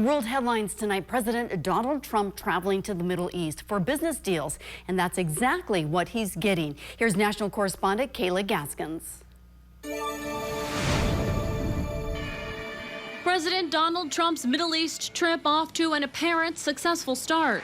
world headlines tonight, President Donald Trump traveling to the Middle East for business deals, and that's exactly what he's getting. Here's national correspondent Kayla Gaskins. President Donald Trump's Middle East trip off to an apparent successful start.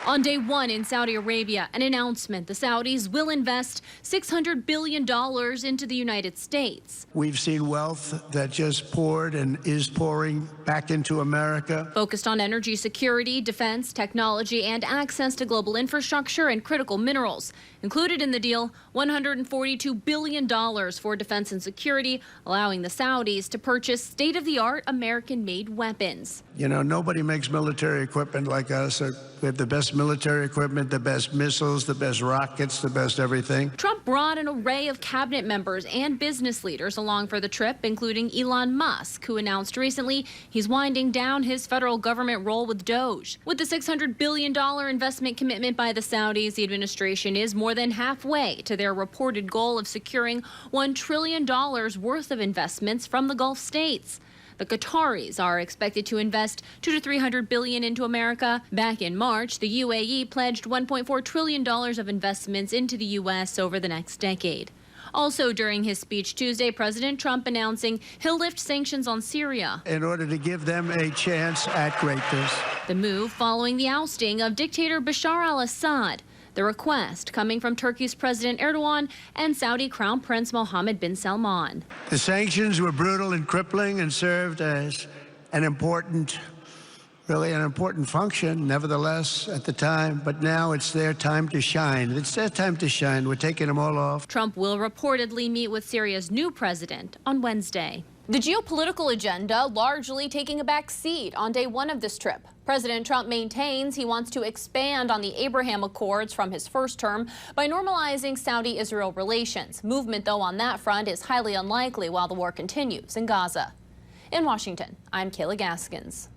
On day one in Saudi Arabia, an announcement the Saudis will invest $600 billion into the United States. We've seen wealth that just poured and is pouring back into America. Focused on energy security, defense, technology, and access to global infrastructure and critical minerals. Included in the deal, $142 billion for defense and security, allowing the Saudis to purchase state-of-the-art American-made weapons. You know, nobody makes military equipment like us. We have the best military equipment, the best missiles, the best rockets, the best everything. Trump brought an array of cabinet members and business leaders along for the trip, including Elon Musk, who announced recently he's winding down his federal government role with Doge. With the $600 billion investment commitment by the Saudis, the administration is more than halfway to their reported goal of securing $1 trillion worth of investments from the Gulf states. The Qataris are expected to invest $200 to $300 billion into America. Back in March, the UAE pledged $1.4 trillion of investments into the U.S. over the next decade. Also during his speech Tuesday, President Trump announcing he'll lift sanctions on Syria in order to give them a chance at greatness. The move following the ousting of dictator Bashar al-Assad. The request coming from Turkey's President Erdogan and Saudi Crown Prince Mohammed bin Salman. The sanctions were brutal and crippling and served as an important function, nevertheless, at the time. But now it's their time to shine. It's their time to shine. We're taking them all off. Trump will reportedly meet with Syria's new president on Wednesday. The geopolitical agenda largely taking a back seat on day one of this trip. President Trump maintains he wants to expand on the Abraham Accords from his first term by normalizing Saudi-Israel relations. Movement, though, on that front is highly unlikely while the war continues in Gaza. In Washington, I'm Kayla Gaskins.